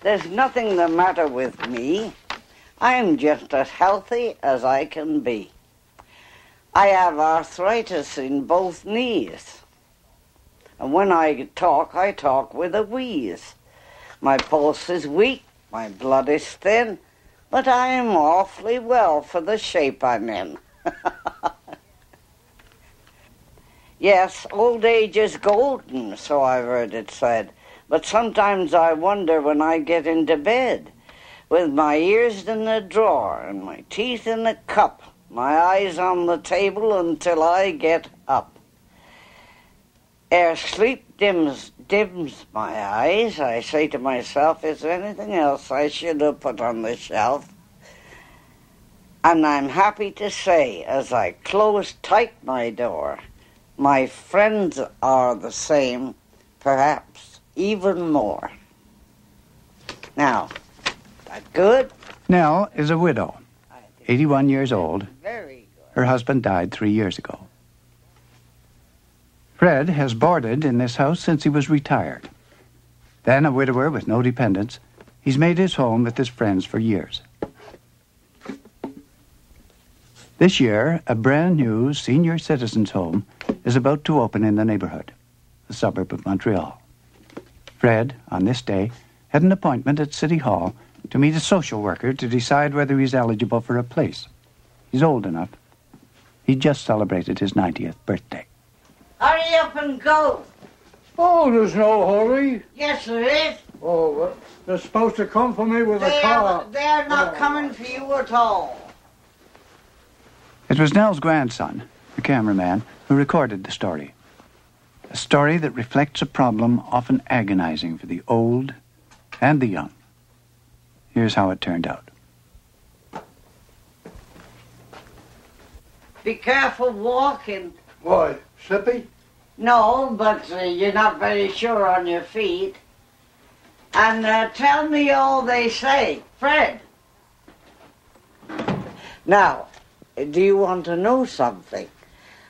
There's nothing the matter with me. I'm just as healthy as I can be. I have arthritis in both knees. And when I talk with a wheeze. My pulse is weak, my blood is thin, but I am awfully well for the shape I'm in. Yes, old age is golden, so I've heard it said. But sometimes I wonder when I get into bed, with my ears in a drawer and my teeth in a cup, my eyes on the table until I get up. Ere sleep dims my eyes, I say to myself, is there anything else I should have put on the shelf? And I'm happy to say, as I close tight my door, my friends are the same, perhaps even more. Now, that good? Nell is a widow, 81 years old. Very good. Her husband died 3 years ago. Fred has boarded in this house since he was retired. Then, a widower with no dependents, he's made his home with his friends for years. This year, a brand new senior citizens' home is about to open in the neighborhood, a suburb of Montreal. Fred, on this day, had an appointment at City Hall to meet a social worker to decide whether he's eligible for a place. He's old enough. He just celebrated his 90th birthday. Hurry up and go. Oh, there's no hurry. Yes, there is. Oh, well, they're supposed to come for me with a car. They're not coming for you at all. It was Nell's grandson, the cameraman, who recorded the story. A story that reflects a problem often agonizing for the old and the young. Here's how it turned out. Be careful walking. Why, slippy? No, but you're not very sure on your feet. And tell me all they say. Fred. Now, do you want to know something?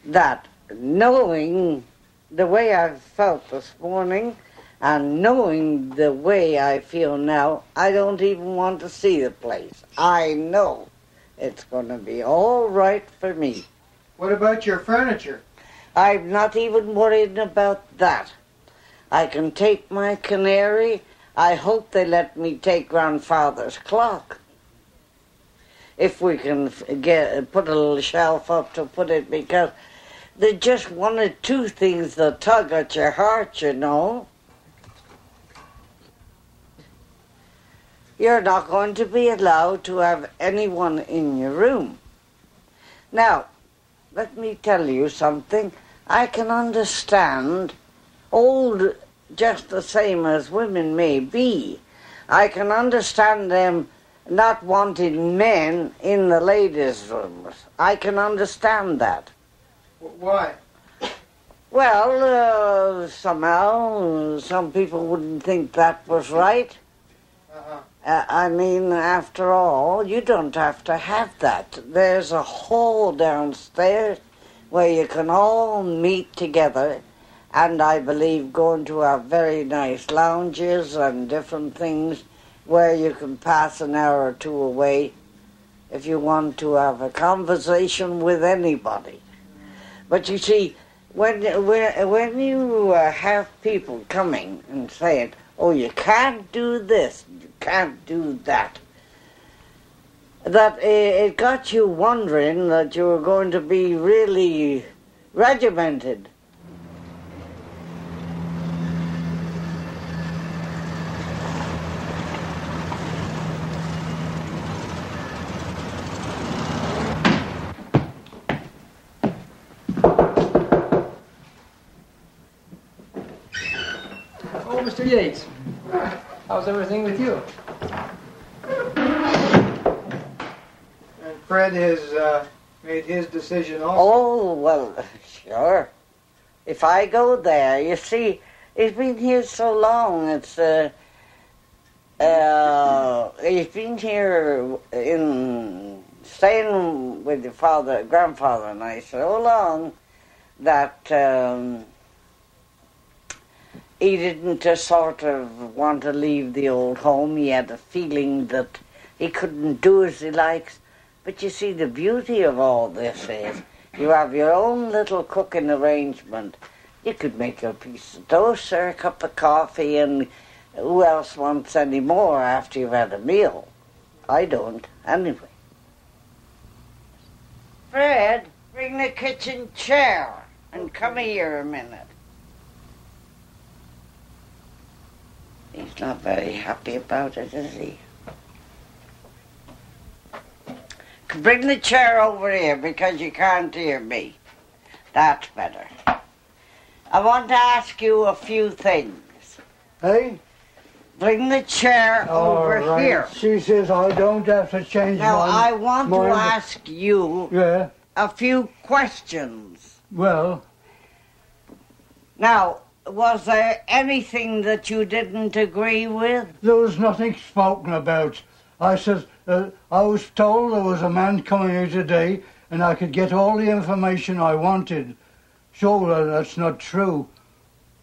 That knowing the way I felt this morning and knowing the way I feel now, I don't even want to see the place. I know it's going to be all right for me. What about your furniture? I'm not even worried about that. I can take my canary. I hope they let me take grandfather's clock. If we can put a little shelf up to put it, because there's just one or two things that tug at your heart, you know. You're not going to be allowed to have anyone in your room. Now, let me tell you something. I can understand, old just the same as women may be, I can understand them not wanting men in the ladies' rooms. I can understand that. Why? Well, somehow, some people wouldn't think that was right. I mean, after all, you don't have to have that. There's a hall downstairs where you can all meet together, and I believe going to have very nice lounges and different things where you can pass an hour or two away if you want to have a conversation with anybody. But you see, when you have people coming and saying, oh, you can't do this, you can't do that, that it got you wondering that you were going to be really regimented. Oh, Mr. Yates, how's everything with you? And Fred has made his decision also. Oh, well, sure. If I go there, you see, he's been here so long, he's been here staying with your grandfather and I so long that he didn't sort of want to leave the old home. He had a feeling that he couldn't do as he likes. But you see, the beauty of all this is you have your own little cooking arrangement. You could make a piece of toast or a cup of coffee, and who else wants any more after you've had a meal? I don't, anyway. Fred, bring the kitchen chair and come here a minute. He's not very happy about it, is he? Bring the chair over here because you can't hear me. That's better. I want to ask you a few things. Hey? Bring the chair over right. here. She says I don't have to change Now, my I want to ask you a few questions. Well? Now, was there anything that you didn't agree with? There was nothing spoken about. I said, I was told there was a man coming here today and I could get all the information I wanted. Sure, that's not true.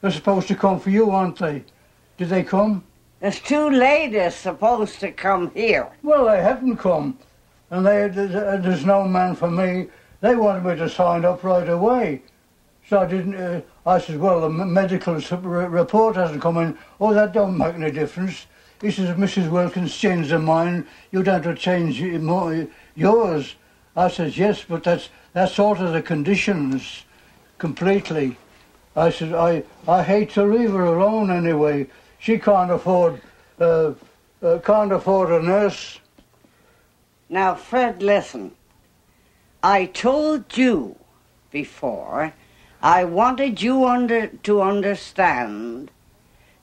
They're supposed to come for you, aren't they? Did they come? There's two ladies supposed to come here. Well, they haven't come. And there's no man for me. They wanted me to sign up right away. So I didn't... I said, well, the medical report hasn't come in. Oh, that don't make any difference. He says, if Mrs. Wilkins changed her mind, you'd have to change yours. I said, yes, but that's sort of the conditions completely. I said, I hate to leave her alone anyway. She can't afford a nurse. Now, Fred, listen. I told you before I wanted you to understand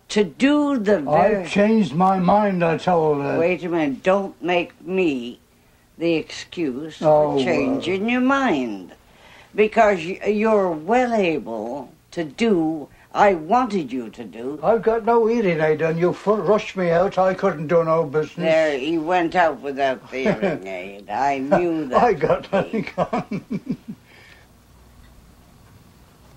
to do the I've changed my mind, I told her. Wait a minute. Don't make me the excuse for changing your mind. Because you're well able to do I wanted you to do. I've got no hearing aid and you rushed me out. I couldn't do no business. There, he went out without the hearing aid. I knew that. I got nothing on.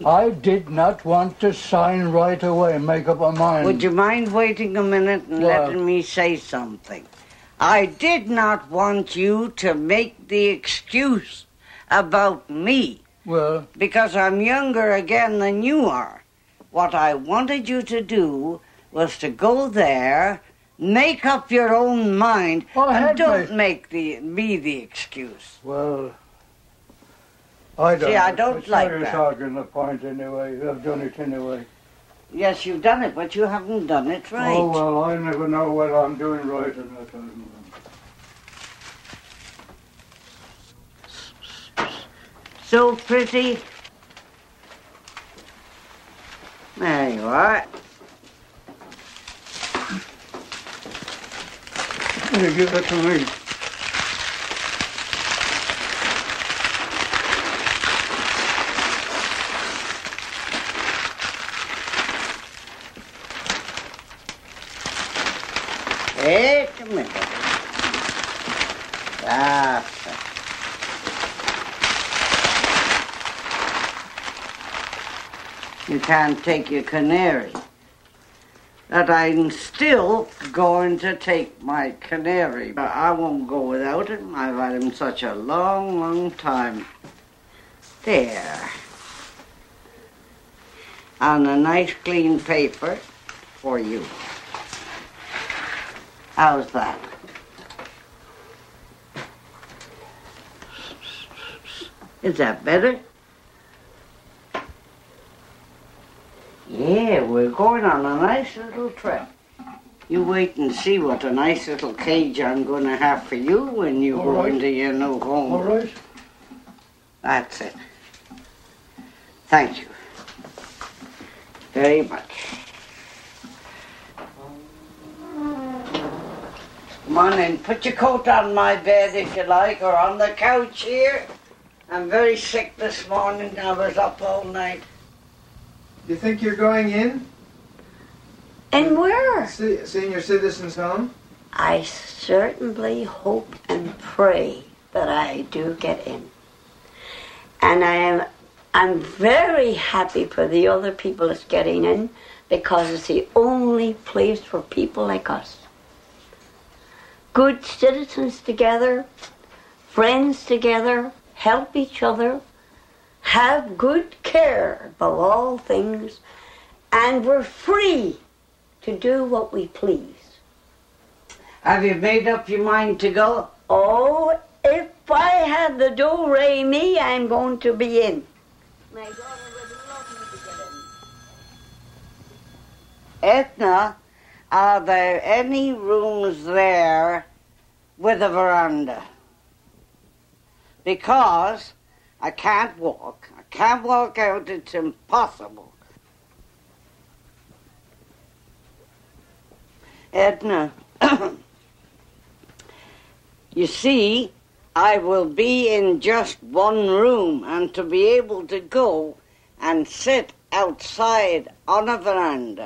I did not want to sign right away and make up my mind. Would you mind waiting a minute and letting me say something? I did not want you to make the excuse about me. Well, because I'm younger again than you are. What I wanted you to do was to go there, make up your own mind, and don't make me the excuse. Well, I don't. See, I don't like that. It's arguing the point anyway. I've done it anyway. Yes, you've done it, but you haven't done it right. Oh, well, I never know what I'm doing right or not. So pretty. There you are. You give it to me. Wait a minute. That's it. You can't take your canary. That I'm still going to take my canary. But I won't go without him. I've had him such a long, long time. There. On a nice clean paper for you. How's that? Is that better? Yeah, we're going on a nice little trip. You wait and see what a nice little cage I'm going to have for you when you go into your new home. All right. That's it. Thank you very much. Come on in. Put your coat on my bed if you like, or on the couch here. I'm very sick this morning. I was up all night. You think you're going in? And where? Senior Citizens Home? I certainly hope and pray that I do get in. And I'm very happy for the other people that's getting in, because it's the only place for people like us. Good citizens together, friends together, help each other, have good care above all things, and we're free to do what we please. Have you made up your mind to go? Oh, if I had the do-re-mi, I'm going to be in. My daughter would love me to get in. Edna, are there any rooms there with a veranda? Because I can't walk. I can't walk out. It's impossible. Edna, you see, I will be in just one room, and to be able to go and sit outside on a veranda